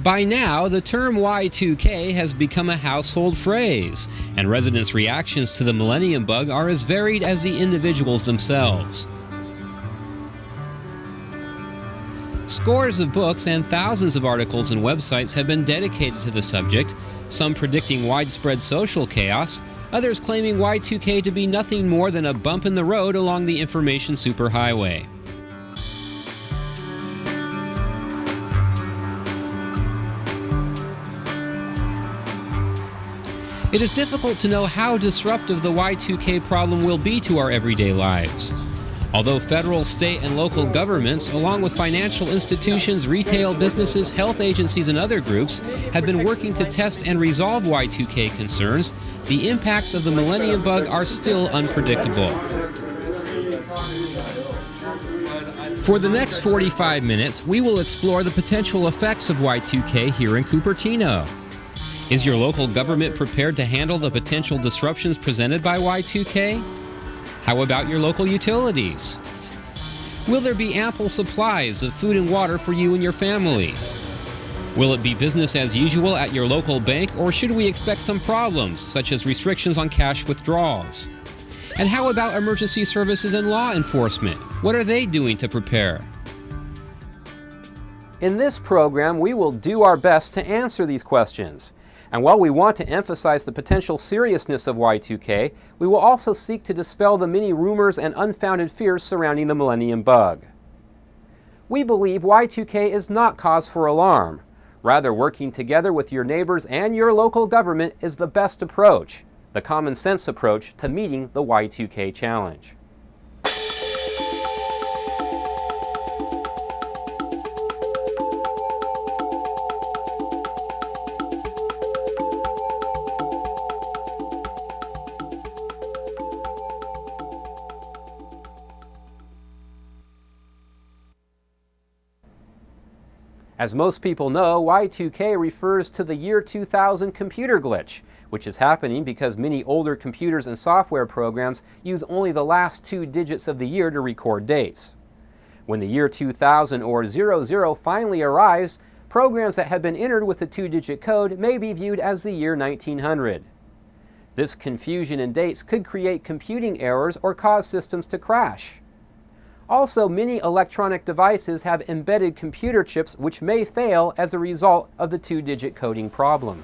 By now, the term Y2K has become a household phrase, and residents' reactions to the millennium bug are as varied as the individuals themselves. Scores of books and thousands of articles and websites have been dedicated to the subject, some predicting widespread social chaos, others claiming Y2K to be nothing more than a bump in the road along the information superhighway. It is difficult to know how disruptive the Y2K problem will be to our everyday lives. Although federal, state, and local governments, along with financial institutions, retail businesses, health agencies, and other groups, have been working to test and resolve Y2K concerns, the impacts of the millennium bug are still unpredictable. For the next 45 minutes, we will explore the potential effects of Y2K here in Cupertino. Is your local government prepared to handle the potential disruptions presented by Y2K? How about your local utilities? Will there be ample supplies of food and water for you and your family? Will it be business as usual at your local bank, or should we expect some problems, such as restrictions on cash withdrawals? And how about emergency services and law enforcement? What are they doing to prepare? In this program, we will do our best to answer these questions. And while we want to emphasize the potential seriousness of Y2K, we will also seek to dispel the many rumors and unfounded fears surrounding the millennium bug. We believe Y2K is not cause for alarm. Rather, working together with your neighbors and your local government is the best approach, the common sense approach to meeting the Y2K challenge. As most people know, Y2K refers to the year 2000 computer glitch, which is happening because many older computers and software programs use only the last 2 digits of the year to record dates. When the year 2000 or 00 finally arrives, programs that have been entered with the 2-digit code may be viewed as the year 1900. This confusion in dates could create computing errors or cause systems to crash. Also, many electronic devices have embedded computer chips which may fail as a result of the 2-digit coding problem.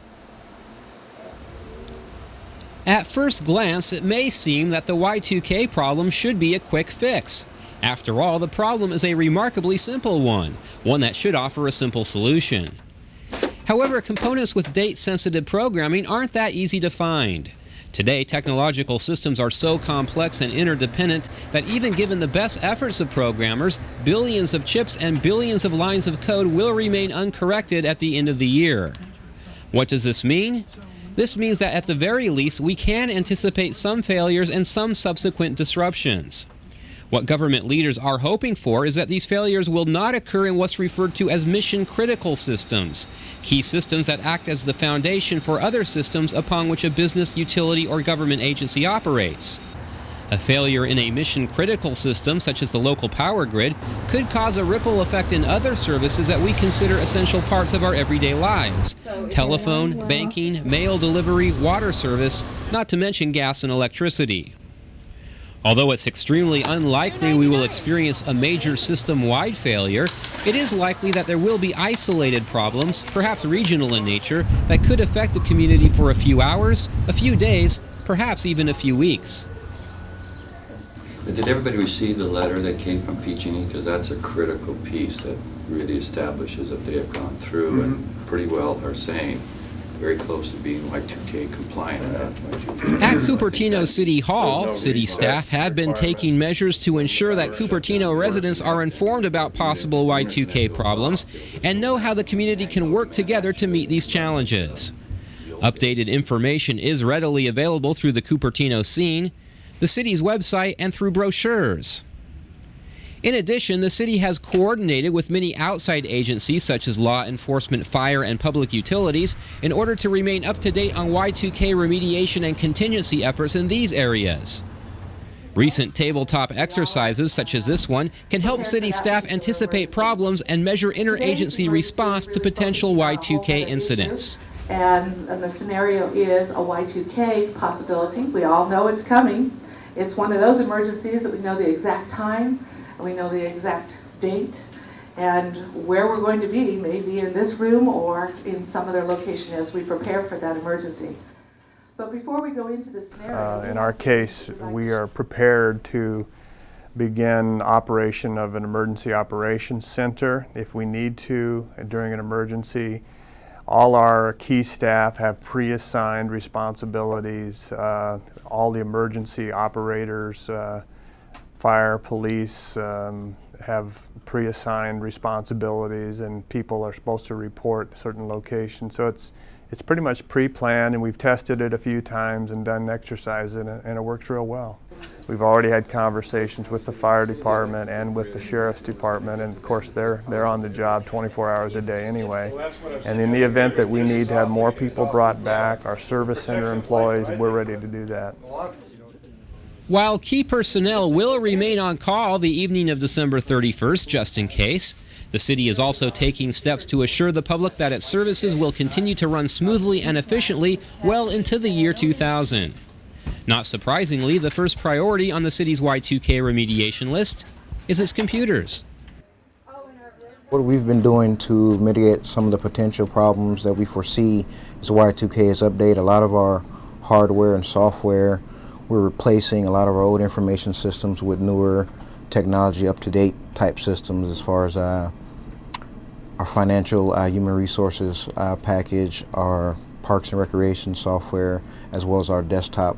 At first glance, it may seem that the Y2K problem should be a quick fix. After all, the problem is a remarkably simple one that should offer a simple solution. However, components with date-sensitive programming aren't that easy to find. Today, technological systems are so complex and interdependent that even given the best efforts of programmers, billions of chips and billions of lines of code will remain uncorrected at the end of the year. What does this mean? This means that at the very least, we can anticipate some failures and some subsequent disruptions. What government leaders are hoping for is that these failures will not occur in what's referred to as mission-critical systems, key systems that act as the foundation for other systems upon which a business, utility, or government agency operates. A failure in a mission-critical system, such as the local power grid, could cause a ripple effect in other services that we consider essential parts of our everyday lives: telephone, banking, mail delivery, water service, not to mention gas and electricity. Although it's extremely unlikely we will experience a major system-wide failure, it is likely that there will be isolated problems, perhaps regional in nature, that could affect the community for a few hours, a few days, perhaps even a few weeks. Did everybody receive the letter that came from PG&E? Because that's a critical piece that really establishes that they have gone through and pretty well are saying very close to being Y2K compliant. At Cupertino City Hall, city staff have been taking measures to ensure that Cupertino residents are informed about possible Y2K problems and know how the community can work together to meet these challenges. Updated information is readily available through the Cupertino Scene, the city's website, and through brochures. In addition, the city has coordinated with many outside agencies such as law enforcement, fire, and public utilities in order to remain up to date on Y2K remediation and contingency efforts in these areas. Recent tabletop exercises such as this one can help city staff anticipate problems and measure interagency response to potential Y2K incidents. And the scenario is a Y2K possibility. We all know it's coming. It's one of those emergencies that we know the exact time, and we know the exact date, and where we're going to be, maybe in this room or in some other location as we prepare for that emergency. But before we go into the scenario, in our case, we are prepared to begin operation of an emergency operations center if we need to during an emergency. All our key staff have pre-assigned responsibilities. All the emergency operators, fire, police, have pre-assigned responsibilities, and people are supposed to report certain locations. So it's pretty much pre-planned, and we've tested it a few times and done exercises, and it works real well. We've already had conversations with the fire department and with the sheriff's department, and of course they're on the job 24 hours a day anyway. And in the event that we need to have more people brought back, our service center employees, we're ready to do that. While key personnel will remain on call the evening of December 31st, just in case, the city is also taking steps to assure the public that its services will continue to run smoothly and efficiently well into the year 2000. Not surprisingly, the first priority on the city's Y2K remediation list is its computers. What we've been doing to mitigate some of the potential problems that we foresee as Y2K is update a lot of our hardware and software. We're replacing a lot of our old information systems with newer technology, up-to-date type systems as far as our financial human resources package, our parks and recreation software, as well as our desktop,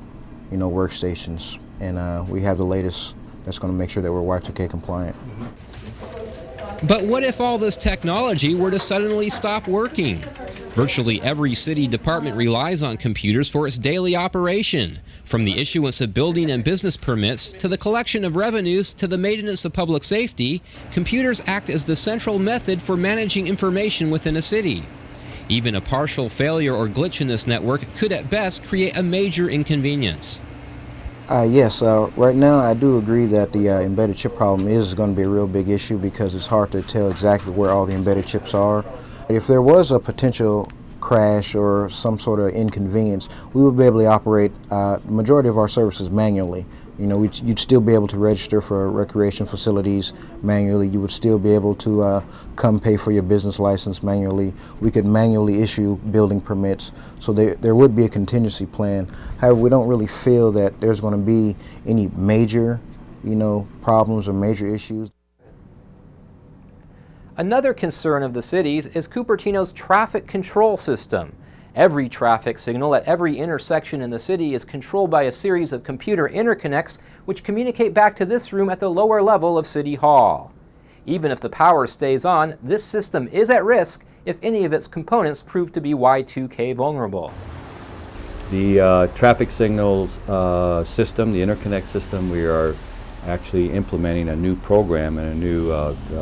workstations. And we have the latest that's going to make sure that we're Y2K compliant. But what if all this technology were to suddenly stop working? Virtually every city department relies on computers for its daily operation, from the issuance of building and business permits to the collection of revenues to the maintenance of public safety. Computers act as the central method for managing information within a city. Even a partial failure or glitch in this network could at best create a major inconvenience. Yes, right now I do agree that the embedded chip problem is going to be a real big issue because it's hard to tell exactly where all the embedded chips are. If there was a potential crash or some sort of inconvenience, we would be able to operate the majority of our services manually. You'd still be able to register for recreation facilities manually. You would still be able to come pay for your business license manually. We could manually issue building permits. So there would be a contingency plan. However, we don't really feel that there's going to be any major, problems or major issues. Another concern of the city's is Cupertino's traffic control system. Every traffic signal at every intersection in the city is controlled by a series of computer interconnects which communicate back to this room at the lower level of City Hall. Even if the power stays on, this system is at risk if any of its components prove to be Y2K vulnerable. The traffic signals system, the interconnect system, we are actually implementing a new program and a new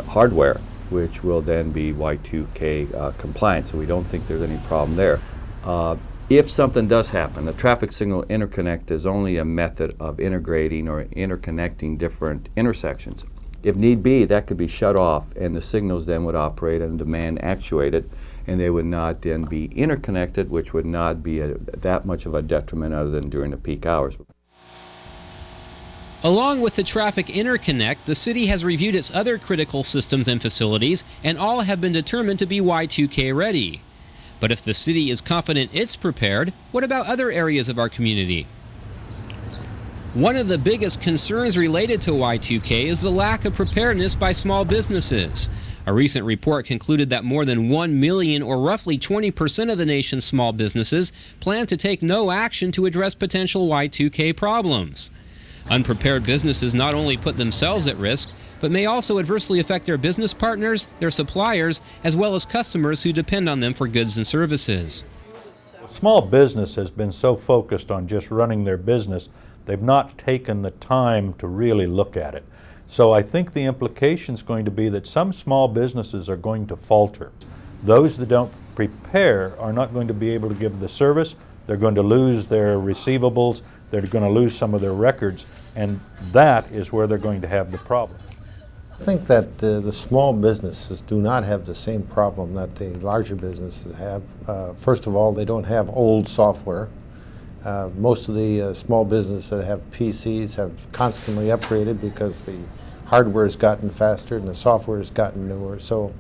hardware, which will then be Y2K compliant, so we don't think there's any problem there. If something does happen, the traffic signal interconnect is only a method of integrating or interconnecting different intersections. If need be, that could be shut off and the signals then would operate on demand actuated, and they would not then be interconnected, which would not be that much of a detriment other than during the peak hours. Along with the traffic interconnect, the city has reviewed its other critical systems and facilities, and all have been determined to be Y2K ready. But if the city is confident it's prepared, what about other areas of our community? One of the biggest concerns related to Y2K is the lack of preparedness by small businesses. A recent report concluded that more than 1 million, or roughly 20% of the nation's small businesses, plan to take no action to address potential Y2K problems. Unprepared businesses not only put themselves at risk, but may also adversely affect their business partners, their suppliers, as well as customers who depend on them for goods and services. Small business has been so focused on just running their business They've not taken the time to really look at it. So I think the implication is going to be that some small businesses are going to falter. Those that don't prepare are not going to be able to give the service. They're going to lose their receivables. They're going to lose some of their records, and that is where they're going to have the problem. I think that the small businesses do not have the same problem that the larger businesses have. First of all, they don't have old software. Most of the small businesses that have PCs have constantly upgraded because the hardware has gotten faster and the software has gotten newer. So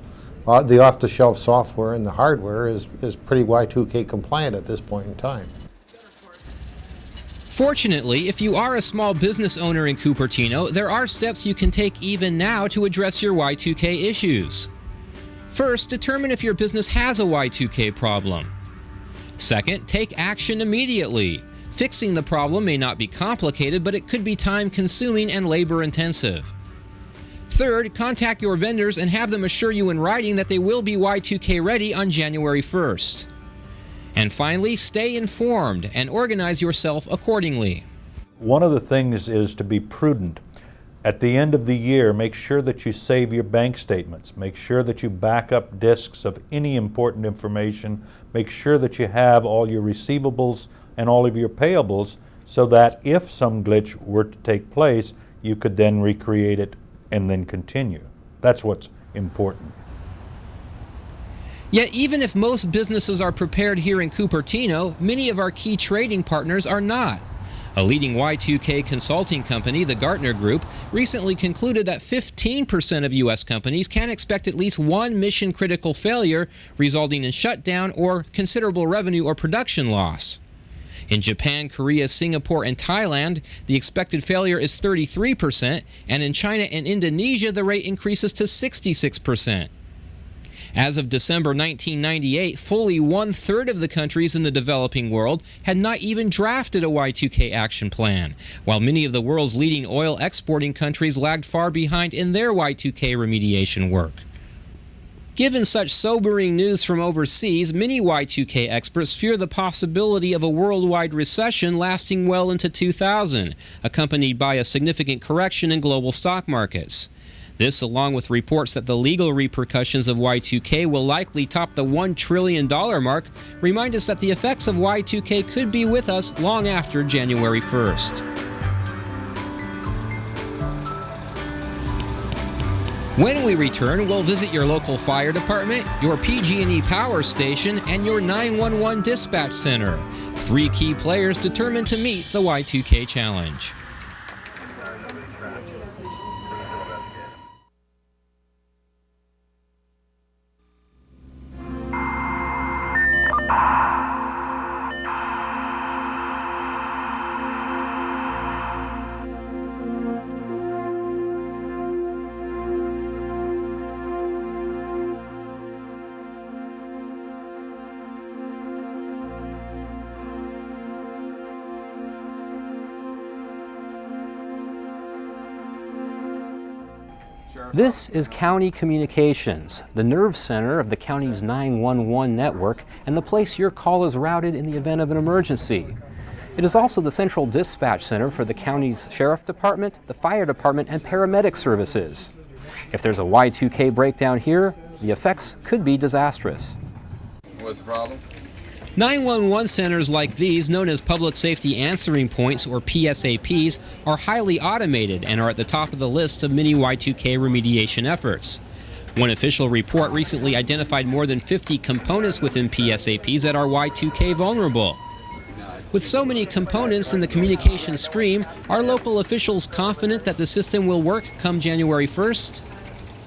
the off-the-shelf software and the hardware is pretty Y2K compliant at this point in time. Fortunately, if you are a small business owner in Cupertino, there are steps you can take even now to address your Y2K issues. First, determine if your business has a Y2K problem. Second, take action immediately. Fixing the problem may not be complicated, but it could be time-consuming and labor-intensive. Third, contact your vendors and have them assure you in writing that they will be Y2K ready on January 1st. And finally, stay informed and organize yourself accordingly. One of the things is to be prudent. At the end of the year, make sure that you save your bank statements. Make sure that you back up disks of any important information. Make sure that you have all your receivables and all of your payables so that if some glitch were to take place, you could then recreate it and then continue. That's what's important. Yet even if most businesses are prepared here in Cupertino, many of our key trading partners are not. A leading Y2K consulting company, the Gartner Group, recently concluded that 15% of U.S. companies can expect at least one mission-critical failure, resulting in shutdown or considerable revenue or production loss. In Japan, Korea, Singapore, and Thailand, the expected failure is 33%, and in China and Indonesia, the rate increases to 66%. As of December 1998, fully one-third of the countries in the developing world had not even drafted a Y2K action plan, while many of the world's leading oil exporting countries lagged far behind in their Y2K remediation work. Given such sobering news from overseas, many Y2K experts fear the possibility of a worldwide recession lasting well into 2000, accompanied by a significant correction in global stock markets. This, along with reports that the legal repercussions of Y2K will likely top the $1 trillion mark, remind us that the effects of Y2K could be with us long after January 1st. When we return, we'll visit your local fire department, your PG&E power station, and your 911 dispatch center. 3 key players determined to meet the Y2K challenge. This is County Communications, the nerve center of the county's 911 network and the place your call is routed in the event of an emergency. It is also the central dispatch center for the county's sheriff department, the fire department, and paramedic services. If there's a Y2K breakdown here, the effects could be disastrous. What's the problem? 911 centers like these, known as Public Safety Answering Points or PSAPs, are highly automated and are at the top of the list of many Y2K remediation efforts. One official report recently identified more than 50 components within PSAPs that are Y2K vulnerable. With so many components in the communication stream, are local officials confident that the system will work come January 1st?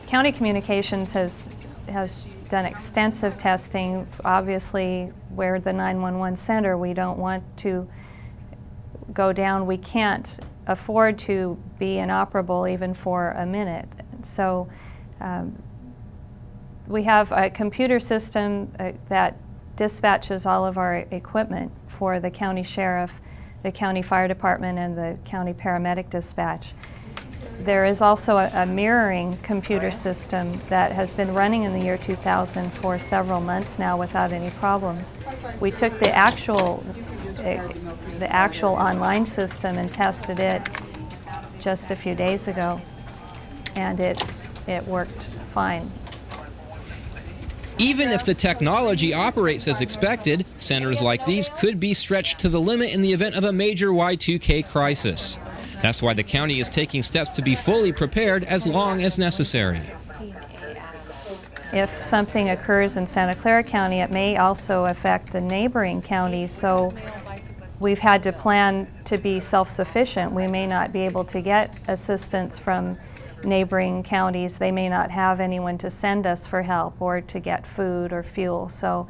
County Communications has done extensive testing. Obviously, we're the 911 center. We don't want to go down. We can't afford to be inoperable even for a minute. So we have a computer system that dispatches all of our equipment for the county sheriff, the county fire department, and the county paramedic dispatch. There is also a mirroring computer system that has been running in the year 2000 for several months now without any problems. We took the actual the actual online system and tested it just a few days ago, and it worked fine. Even if the technology operates as expected, centers like these could be stretched to the limit in the event of a major Y2K crisis. That's why the county is taking steps to be fully prepared as long as necessary. If something occurs in Santa Clara County, it may also affect the neighboring counties, so we've had to plan to be self-sufficient. We may not be able to get assistance from neighboring counties. They may not have anyone to send us for help or to get food or fuel. So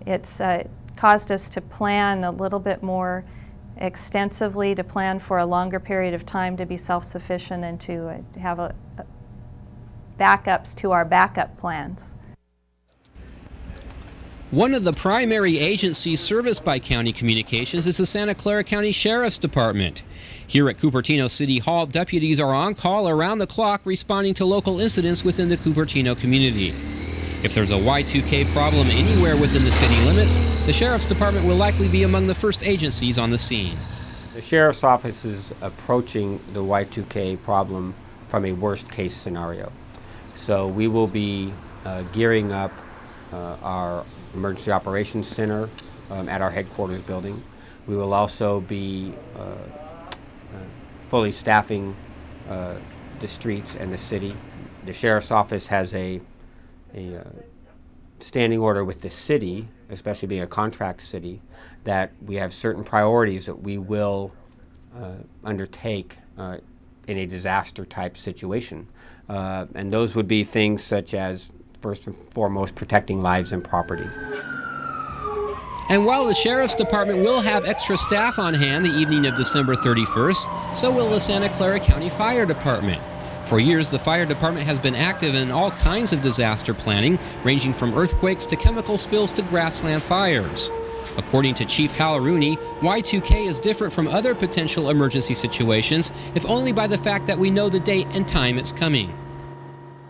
it's caused us to plan a little bit more extensively, to plan for a longer period of time to be self-sufficient and to have backups to our backup plans. One of the primary agencies serviced by county communications is the Santa Clara County Sheriff's Department. Here at Cupertino City Hall, deputies are on call around the clock responding to local incidents within the Cupertino community. If there's a Y2K problem anywhere within the city limits, the Sheriff's Department will likely be among the first agencies on the scene. The Sheriff's Office is approaching the Y2K problem from a worst-case scenario. So we will be gearing up our Emergency Operations Center at our headquarters building. We will also be fully staffing the streets and the city. The Sheriff's Office has a standing order with the city, especially being a contract city, that we have certain priorities that we will undertake in a disaster type situation. And those would be things such as, first and foremost, protecting lives and property. And while the Sheriff's Department will have extra staff on hand the evening of December 31st, so will the Santa Clara County Fire Department. For years, the fire department has been active in all kinds of disaster planning, ranging from earthquakes to chemical spills to grassland fires. According to Chief Hal Rooney, Y2K is different from other potential emergency situations, if only by the fact that we know the date and time it's coming.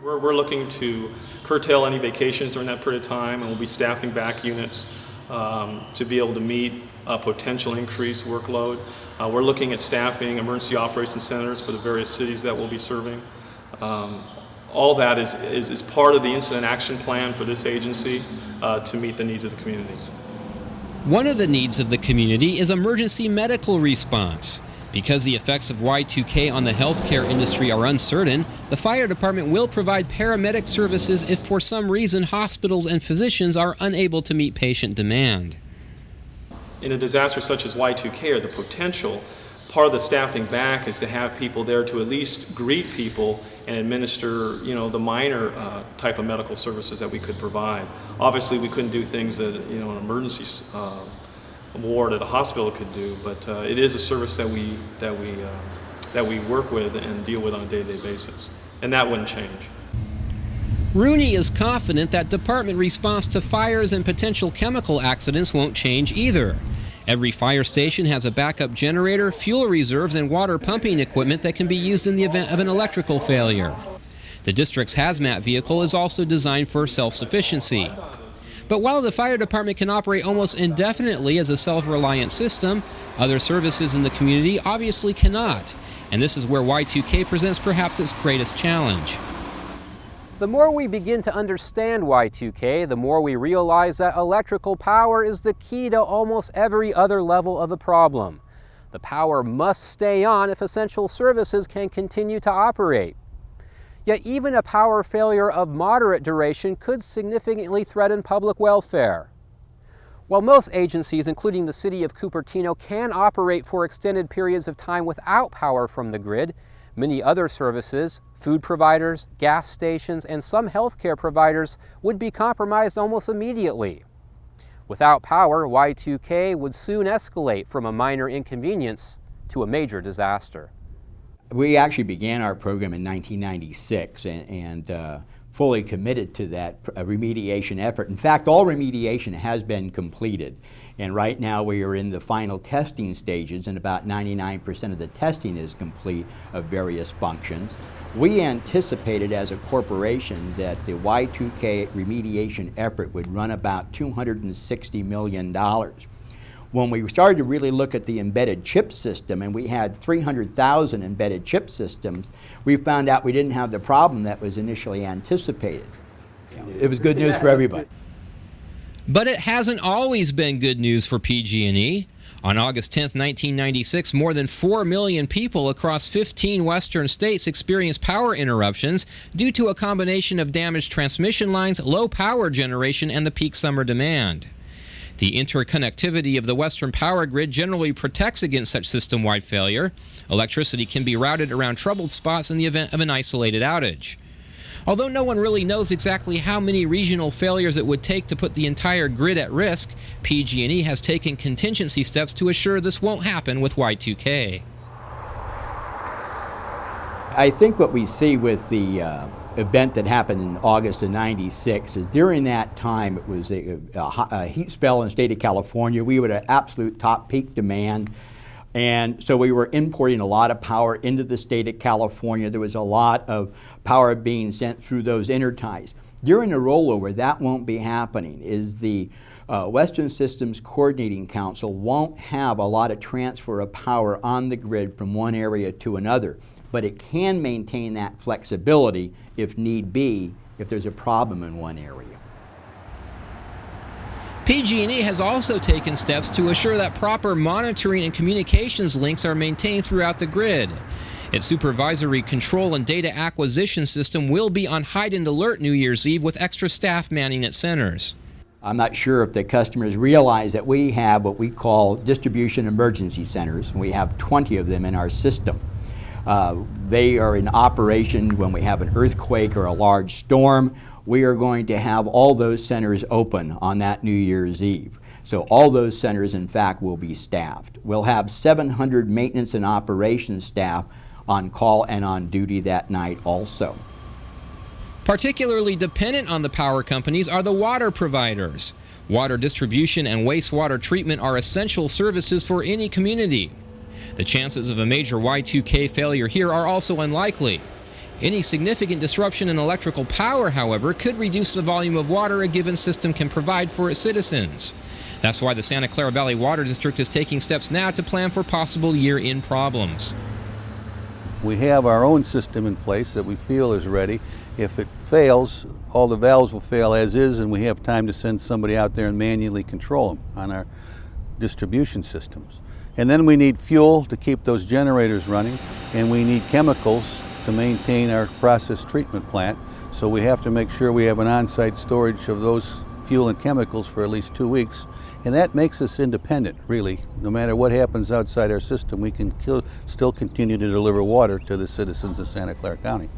We're looking to curtail any vacations during that period of time, and we'll be staffing back units to be able to meet a potential increased workload. We're looking at staffing emergency operations centers for the various cities that we'll be serving. All that is part of the incident action plan for this agency to meet the needs of the community. One of the needs of the community is emergency medical response. Because the effects of Y2K on the healthcare industry are uncertain, the fire department will provide paramedic services if for some reason hospitals and physicians are unable to meet patient demand. In a disaster such as Y2K, or the potential, part of the staffing back is to have people there to at least greet people and administer, the minor type of medical services that we could provide. Obviously, we couldn't do things that, an emergency ward at a hospital could do, but it is a service that we work with and deal with on a day-to-day basis, and that wouldn't change. Rooney is confident that department response to fires and potential chemical accidents won't change either. Every fire station has a backup generator, fuel reserves, and water pumping equipment that can be used in the event of an electrical failure. The district's hazmat vehicle is also designed for self-sufficiency. But while the fire department can operate almost indefinitely as a self-reliant system, other services in the community obviously cannot. And this is where Y2K presents perhaps its greatest challenge. The more we begin to understand Y2K, the more we realize that electrical power is the key to almost every other level of the problem. The power must stay on if essential services can continue to operate. Yet even a power failure of moderate duration could significantly threaten public welfare. While most agencies, including the City of Cupertino, can operate for extended periods of time without power from the grid, many other services, food providers, gas stations, and some healthcare providers would be compromised almost immediately. Without power, Y2K would soon escalate from a minor inconvenience to a major disaster. We actually began our program in 1996 and fully committed to that remediation effort. In fact, all remediation has been completed. And right now we are in the final testing stages, and about 99% of the testing is complete of various functions. We anticipated as a corporation that the Y2K remediation effort would run about $260 million. When we started to really look at the embedded chip system, and we had 300,000 embedded chip systems, we found out we didn't have the problem that was initially anticipated. It was good news for everybody. But it hasn't always been good news for PG&E. On August 10, 1996, more than 4 million people across 15 western states experienced power interruptions due to a combination of damaged transmission lines, low power generation, and the peak summer demand. The interconnectivity of the western power grid generally protects against such system-wide failure. Electricity can be routed around troubled spots in the event of an isolated outage. Although no one really knows exactly how many regional failures it would take to put the entire grid at risk, PG&E has taken contingency steps to assure this won't happen with Y2K. I think what we see with the event that happened in August of '96 is during that time it was a heat spell in the state of California. We were at absolute top peak demand. And so we were importing a lot of power into the state of California. There was a lot of power being sent through those interties. During the rollover, that won't be happening. Is the Western Systems Coordinating Council won't have a lot of transfer of power on the grid from one area to another, but it can maintain that flexibility if need be, if there's a problem in one area. PG&E has also taken steps to assure that proper monitoring and communications links are maintained throughout the grid. Its supervisory control and data acquisition system will be on heightened alert New Year's Eve with extra staff manning its centers. I'm not sure if the customers realize that we have what we call distribution emergency centers, and we have 20 of them in our system. They are in operation when we have an earthquake or a large storm. We are going to have all those centers open on that New Year's Eve. So all those centers, in fact, will be staffed. We'll have 700 maintenance and operations staff on call and on duty that night also. Particularly dependent on the power companies are the water providers. Water distribution and wastewater treatment are essential services for any community. The chances of a major Y2K failure here are also unlikely. Any significant disruption in electrical power, however, could reduce the volume of water a given system can provide for its citizens. That's why the Santa Clara Valley Water District is taking steps now to plan for possible year-end problems. We have our own system in place that we feel is ready. If it fails, all the valves will fail as is, and we have time to send somebody out there and manually control them on our distribution systems. And then we need fuel to keep those generators running, and we need chemicals to maintain our process treatment plant. So we have to make sure we have an on-site storage of those fuel and chemicals for at least 2 weeks. And that makes us independent, really. No matter what happens outside our system, we can still continue to deliver water to the citizens of Santa Clara County.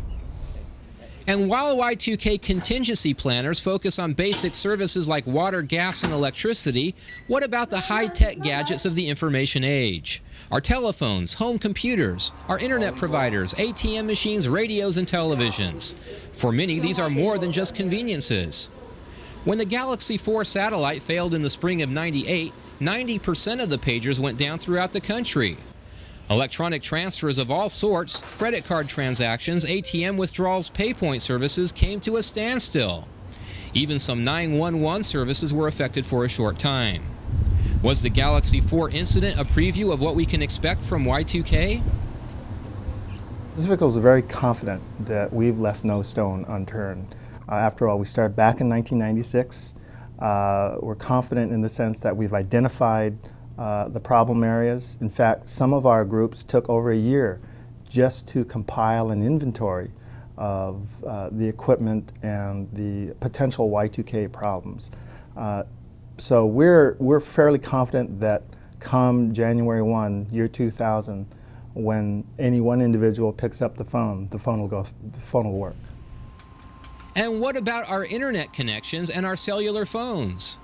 And while Y2K contingency planners focus on basic services like water, gas, and electricity, what about the high-tech gadgets of the information age? Our telephones, home computers, our internet providers, ATM machines, radios, and televisions. For many, these are more than just conveniences. When the Galaxy 4 satellite failed in the spring of '98, 90% of the pagers went down throughout the country. Electronic transfers of all sorts, credit card transactions, ATM withdrawals, PayPoint services came to a standstill. Even some 911 services were affected for a short time. Was the Galaxy 4 incident a preview of what we can expect from Y2K? Pacificals are very confident that we've left no stone unturned. After all, we started back in 1996. We're confident in the sense that we've identified the problem areas. In fact, some of our groups took over a year just to compile an inventory of the equipment and the potential Y2K problems. So we're fairly confident that come January 1, year 2000, when any one individual picks up the phone will work. And what about our internet connections and our cellular phones?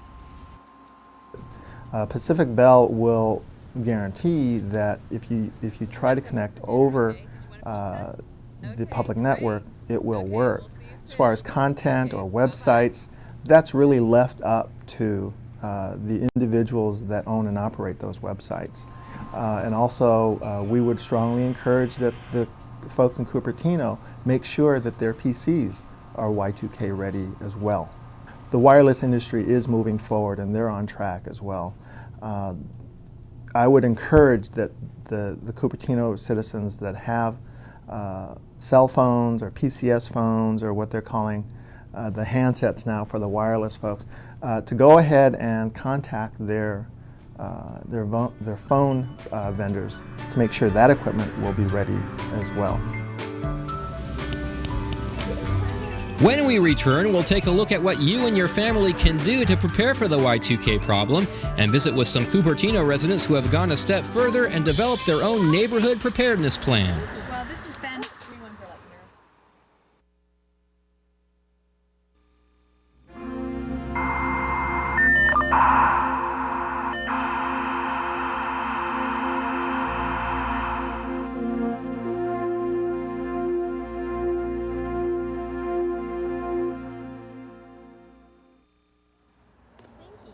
Pacific Bell will guarantee that if you try to connect over the public network, it will work. As far as content or websites, that's really left up to the individuals that own and operate those websites. And also, we would strongly encourage that the folks in Cupertino make sure that their PCs are Y2K ready as well. The wireless industry is moving forward and they're on track as well. I would encourage that the Cupertino citizens that have cell phones or PCS phones, or what they're calling the handsets now for the wireless folks, to go ahead and contact their phone vendors to make sure that equipment will be ready as well. When we return, we'll take a look at what you and your family can do to prepare for the Y2K problem and visit with some Cupertino residents who have gone a step further and developed their own neighborhood preparedness plan. Well, this has been...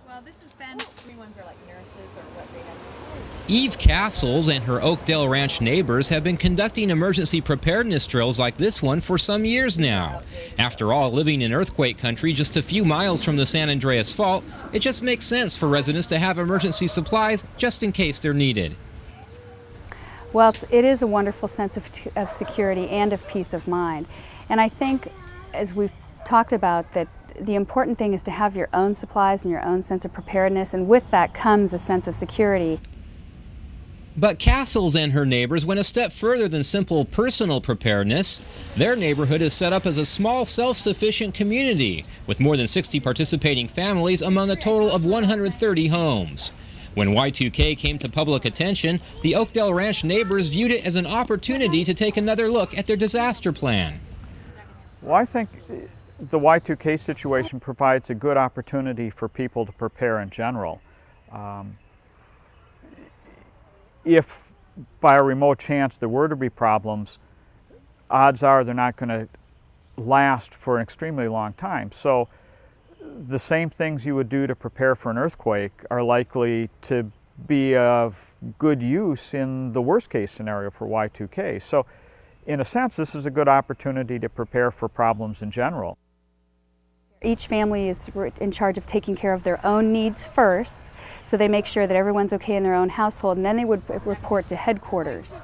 Well, this has been... Green ones are like nurses or what they have. Eve Castles and her Oakdale Ranch neighbors have been conducting emergency preparedness drills like this one for some years now. After all, living in earthquake country just a few miles from the San Andreas Fault, it just makes sense for residents to have emergency supplies just in case they're needed. Well, it is a wonderful sense of security and of peace of mind. And I think, as we've talked about, that the important thing is to have your own supplies and your own sense of preparedness, and with that comes a sense of security. But Castles and her neighbors went a step further than simple personal preparedness. Their neighborhood is set up as a small, self-sufficient community with more than 60 participating families among a total of 130 homes. When Y2K came to public attention, the Oakdale Ranch neighbors viewed it as an opportunity to take another look at their disaster plan. Well, I think the Y2K situation provides a good opportunity for people to prepare in general. If by a remote chance there were to be problems, odds are they're not going to last for an extremely long time. So the same things you would do to prepare for an earthquake are likely to be of good use in the worst case scenario for Y2K. So in a sense, this is a good opportunity to prepare for problems in general. Each family is in charge of taking care of their own needs first, so they make sure that everyone's okay in their own household, and then they would report to headquarters,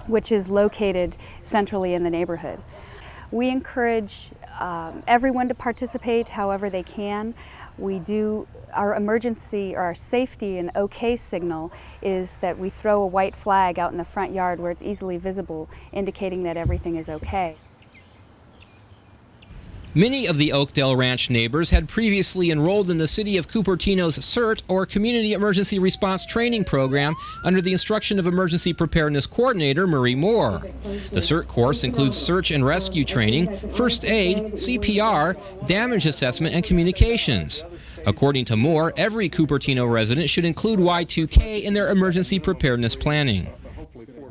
which is located centrally in the neighborhood. We encourage everyone to participate however they can. We do, our emergency or our safety and OK signal is that we throw a white flag out in the front yard where it's easily visible, indicating that everything is okay. Many of the Oakdale Ranch neighbors had previously enrolled in the City of Cupertino's CERT, or Community Emergency Response Training Program, under the instruction of Emergency Preparedness Coordinator Marie Moore. The CERT course includes search and rescue training, first aid, CPR, damage assessment, and communications. According to Moore, every Cupertino resident should include Y2K in their emergency preparedness planning.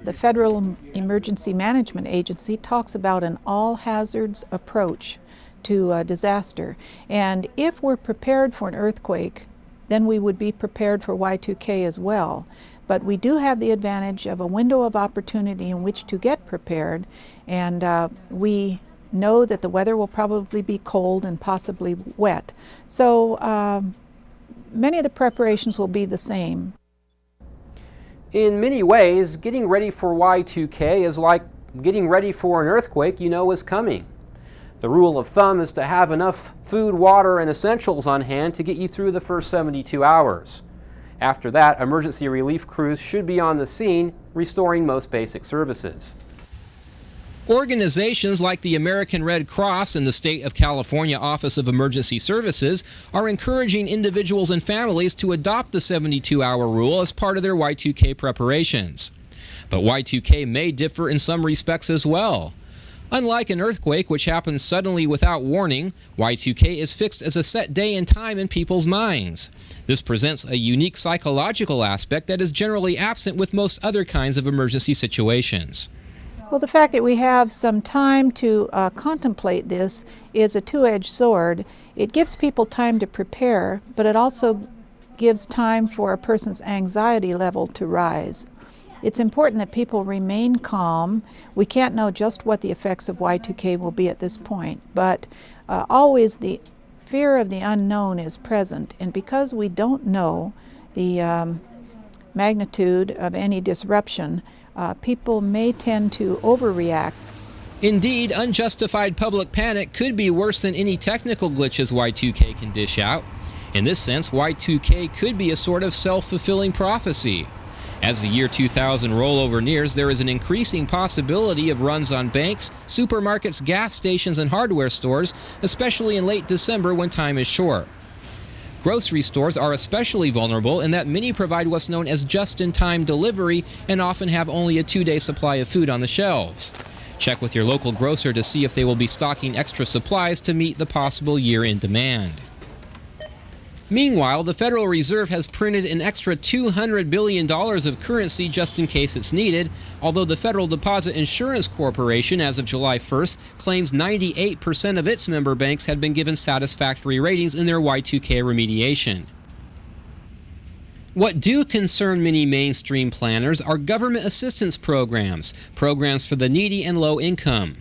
The Federal Emergency Management Agency talks about an all-hazards approach to a disaster, and if we're prepared for an earthquake, then we would be prepared for Y2K as well. But we do have the advantage of a window of opportunity in which to get prepared, and we know that the weather will probably be cold and possibly wet. So many of the preparations will be the same. In many ways, getting ready for Y2K is like getting ready for an earthquake you know is coming. The rule of thumb is to have enough food, water, and essentials on hand to get you through the first 72 hours. After that, emergency relief crews should be on the scene, restoring most basic services. Organizations like the American Red Cross and the State of California Office of Emergency Services are encouraging individuals and families to adopt the 72-hour rule as part of their Y2K preparations. But Y2K may differ in some respects as well. Unlike an earthquake, which happens suddenly without warning, Y2K is fixed as a set day and time in people's minds. This presents a unique psychological aspect that is generally absent with most other kinds of emergency situations. Well, the fact that we have some time to contemplate this is a two-edged sword. It gives people time to prepare, but it also gives time for a person's anxiety level to rise. It's important that people remain calm. We can't know just what the effects of Y2K will be at this point, but always the fear of the unknown is present, and because we don't know the magnitude of any disruption, people may tend to overreact. Indeed, unjustified public panic could be worse than any technical glitches Y2K can dish out. In this sense, Y2K could be a sort of self-fulfilling prophecy. As the year 2000 rollover nears, there is an increasing possibility of runs on banks, supermarkets, gas stations, and hardware stores, especially in late December when time is short. Grocery stores are especially vulnerable in that many provide what's known as just-in-time delivery and often have only a 2-day supply of food on the shelves. Check with your local grocer to see if they will be stocking extra supplies to meet the possible year-end demand. Meanwhile, the Federal Reserve has printed an extra $200 billion of currency just in case it's needed, although the Federal Deposit Insurance Corporation, as of July 1st, claims 98% of its member banks had been given satisfactory ratings in their Y2K remediation. What do concern many mainstream planners are government assistance programs for the needy and low income.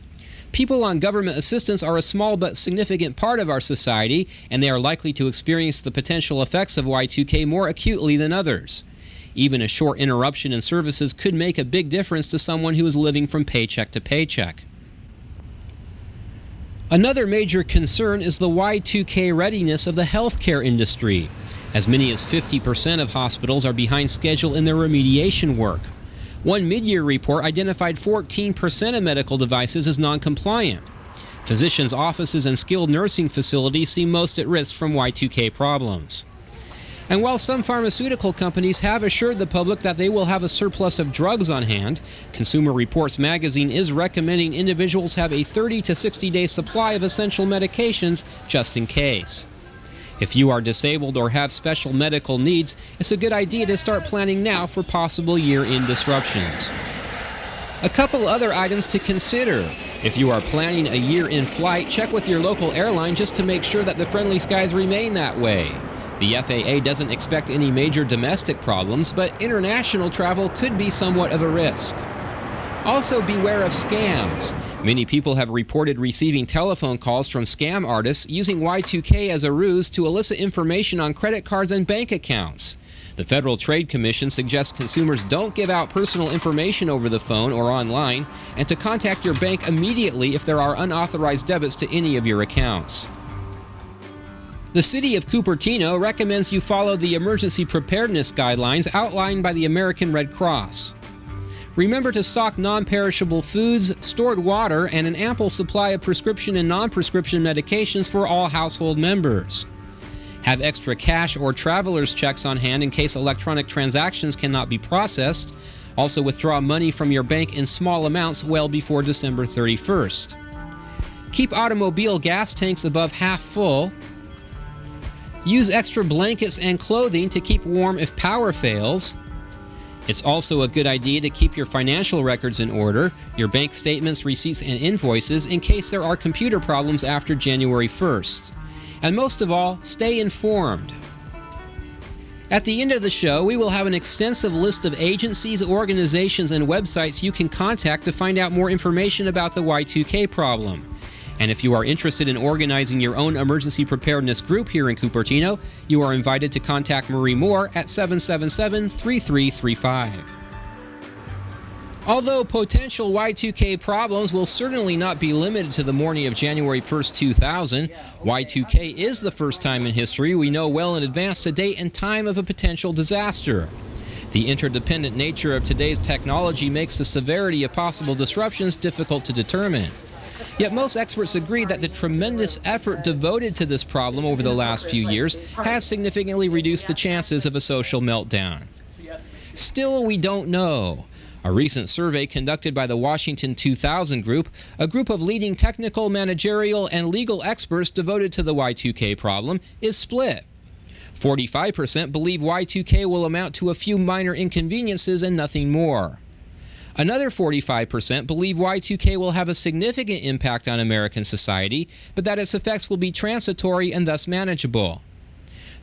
People on government assistance are a small but significant part of our society, and they are likely to experience the potential effects of Y2K more acutely than others. Even a short interruption in services could make a big difference to someone who is living from paycheck to paycheck. Another major concern is the Y2K readiness of the healthcare industry. As many as 50% of hospitals are behind schedule in their remediation work. One mid-year report identified 14% of medical devices as non-compliant. Physicians' offices and skilled nursing facilities seem most at risk from Y2K problems. And while some pharmaceutical companies have assured the public that they will have a surplus of drugs on hand, Consumer Reports magazine is recommending individuals have a 30 to 60-day supply of essential medications just in case. If you are disabled or have special medical needs, it's a good idea to start planning now for possible year-end disruptions. A couple other items to consider. If you are planning a year-end flight, check with your local airline just to make sure that the friendly skies remain that way. The FAA doesn't expect any major domestic problems, but international travel could be somewhat of a risk. Also beware of scams. Many people have reported receiving telephone calls from scam artists using Y2K as a ruse to elicit information on credit cards and bank accounts. The Federal Trade Commission suggests consumers don't give out personal information over the phone or online, and to contact your bank immediately if there are unauthorized debits to any of your accounts. The City of Cupertino recommends you follow the emergency preparedness guidelines outlined by the American Red Cross. Remember to stock non-perishable foods, stored water, and an ample supply of prescription and non-prescription medications for all household members. Have extra cash or traveler's checks on hand in case electronic transactions cannot be processed. Also withdraw money from your bank in small amounts well before December 31st. Keep automobile gas tanks above half full. Use extra blankets and clothing to keep warm if power fails. It's also a good idea to keep your financial records in order, your bank statements, receipts, and invoices in case there are computer problems after January 1st. And most of all, stay informed. At the end of the show, we will have an extensive list of agencies, organizations, and websites you can contact to find out more information about the Y2K problem. And if you are interested in organizing your own emergency preparedness group here in Cupertino, you are invited to contact Marie Moore at 777-3335. Although potential Y2K problems will certainly not be limited to the morning of January 1st, 2000, Y2K is the first time in history we know well in advance the date and time of a potential disaster. The interdependent nature of today's technology makes the severity of possible disruptions difficult to determine. Yet most experts agree that the tremendous effort devoted to this problem over the last few years has significantly reduced the chances of a social meltdown. Still, we don't know. A recent survey conducted by the Washington 2000 Group, a group of leading technical, managerial, and legal experts devoted to the Y2K problem, is split. 45% believe Y2K will amount to a few minor inconveniences and nothing more. Another 45% believe Y2K will have a significant impact on American society, but that its effects will be transitory and thus manageable.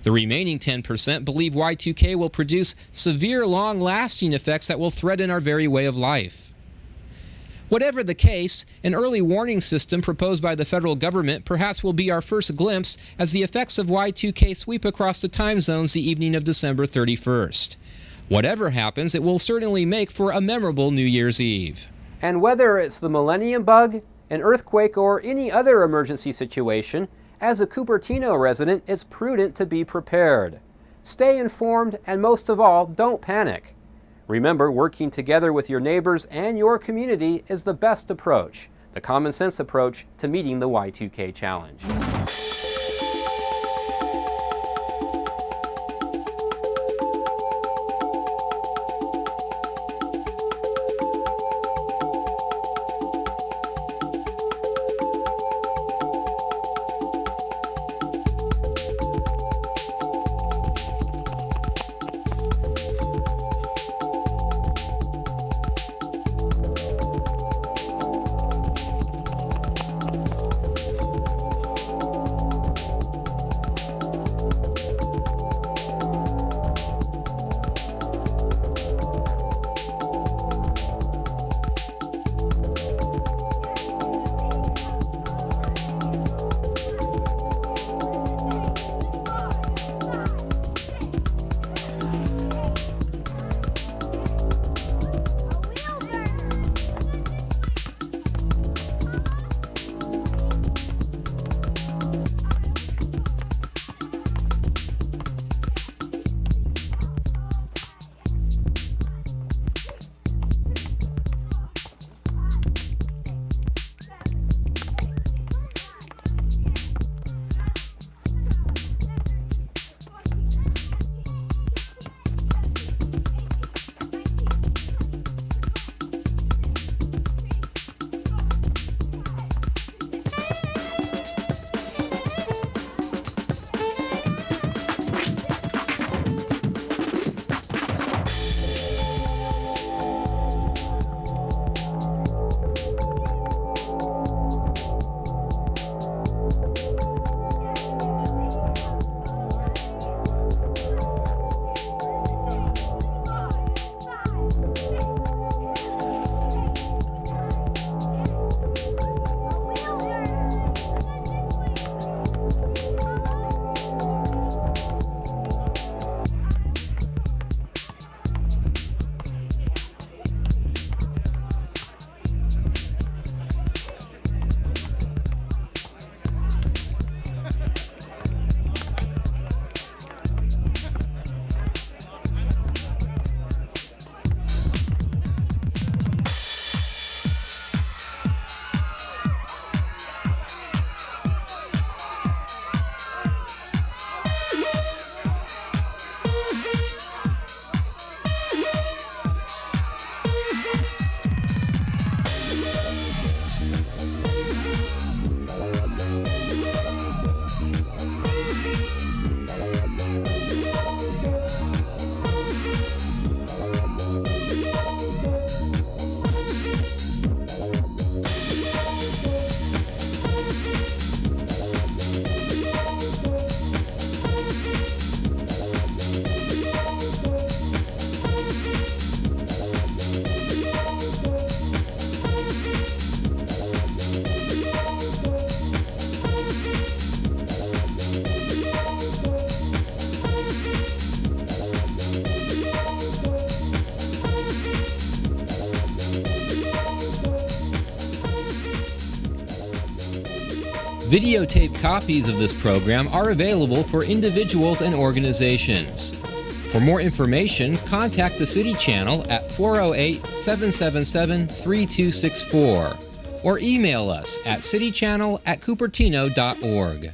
The remaining 10% believe Y2K will produce severe, long-lasting effects that will threaten our very way of life. Whatever the case, an early warning system proposed by the federal government perhaps will be our first glimpse as the effects of Y2K sweep across the time zones the evening of December 31st. Whatever happens, it will certainly make for a memorable New Year's Eve. And whether it's the Millennium Bug, an earthquake, or any other emergency situation, as a Cupertino resident, it's prudent to be prepared. Stay informed, and most of all, don't panic. Remember, working together with your neighbors and your community is the best approach, the common sense approach to meeting the Y2K challenge. Videotape copies of this program are available for individuals and organizations. For more information, contact the City Channel at 408-777-3264 or email us at citychannel@cupertino.org.